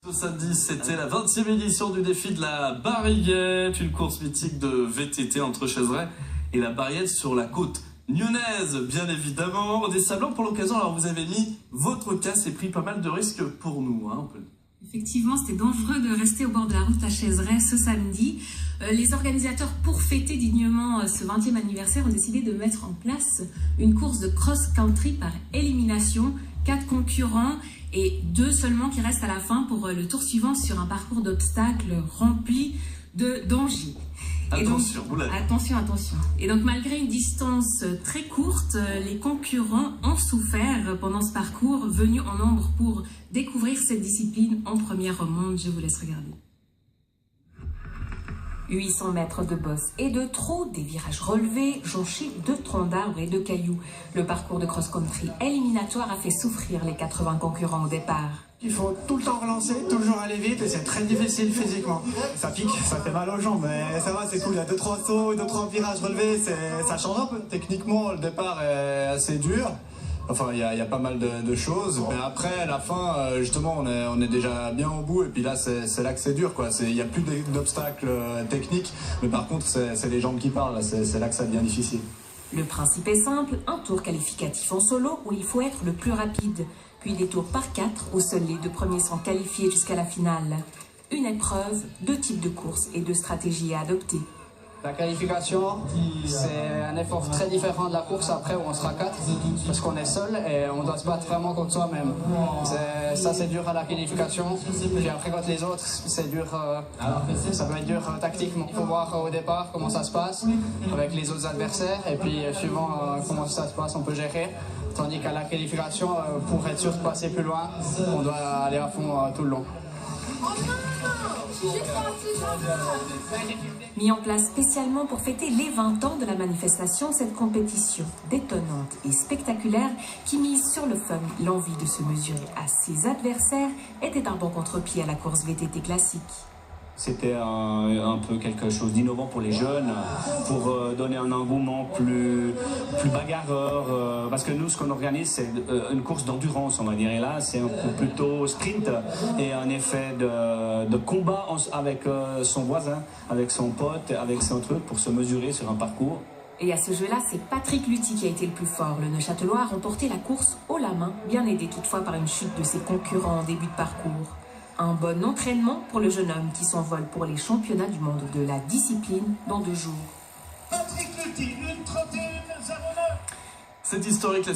Ce samedi, c'était la 20e édition du défi de la Barriette, une course mythique de VTT entre Chaiseray et la Barriette sur la côte nyonnaise, bien évidemment. Des sablons pour l'occasion, alors vous avez mis votre casque et pris pas mal de risques pour nous. Effectivement, c'était dangereux de rester au bord de la route à Chaiseray ce samedi. Les organisateurs, pour fêter dignement ce 20e anniversaire, ont décidé de mettre en place une course de cross-country par élimination. 4 concurrents et 2 seulement qui restent à la fin pour le tour suivant sur un parcours d'obstacles rempli de dangers. Attention, attention. Et donc, malgré une distance très courte, les concurrents ont souffert pendant ce parcours, venus en nombre pour découvrir cette discipline en première au monde. Je vous laisse regarder. 800 mètres de bosse et de trot, des virages relevés, jonchés de troncs d'arbres et de cailloux. Le parcours de cross-country éliminatoire a fait souffrir les 80 concurrents au départ. Il faut tout le temps relancer, toujours aller vite et c'est très difficile physiquement. Ça pique, ça fait mal aux jambes, mais ça va, c'est cool. Il y a 2-3 sauts et 2-3 virages relevés, ça change un peu. Techniquement, le départ est assez dur. Enfin, il y a pas mal de choses, mais après, la fin, justement, on est déjà bien au bout, et puis là, c'est là que c'est dur, quoi. Il n'y a plus d'obstacles techniques, mais par contre, c'est les jambes qui parlent, c'est là que ça devient difficile. Le principe est simple, un tour qualificatif en solo où il faut être le plus rapide, puis des tours par 4 où seuls les 2 premiers sont qualifiés jusqu'à la finale. Une épreuve, 2 types de courses et 2 stratégies à adopter. La qualification, c'est un effort très différent de la course après où on sera 4, parce qu'on est seul et on doit se battre vraiment contre soi-même. Ça c'est dur à la qualification, puis après contre les autres, c'est dur, ça peut être dur tactiquement. Il faut voir au départ comment ça se passe avec les autres adversaires, et puis suivant comment ça se passe, on peut gérer. Tandis qu'à la qualification, pour être sûr de passer plus loin, on doit aller à fond tout le long. Mis en place spécialement pour fêter les 20 ans de la manifestation, cette compétition détonnante et spectaculaire qui mise sur le fun, l'envie de se mesurer à ses adversaires, était un bon contre-pied à la course VTT classique. C'était un peu quelque chose d'innovant pour les jeunes, pour donner un engouement plus bagarreur, parce que nous, ce qu'on organise, c'est une course d'endurance, on va dire, et là, c'est un coup plutôt sprint et un effet de combat avec son voisin, avec son pote, avec son truc, pour se mesurer sur un parcours. Et à ce jeu-là, c'est Patrick Lutti qui a été le plus fort. Le Neuchâtelois a remporté la course haut la main, bien aidé toutefois par une chute de ses concurrents en début de parcours. Un bon entraînement pour le jeune homme qui s'envole pour les championnats du monde de la discipline dans 2 jours. C'est historique, la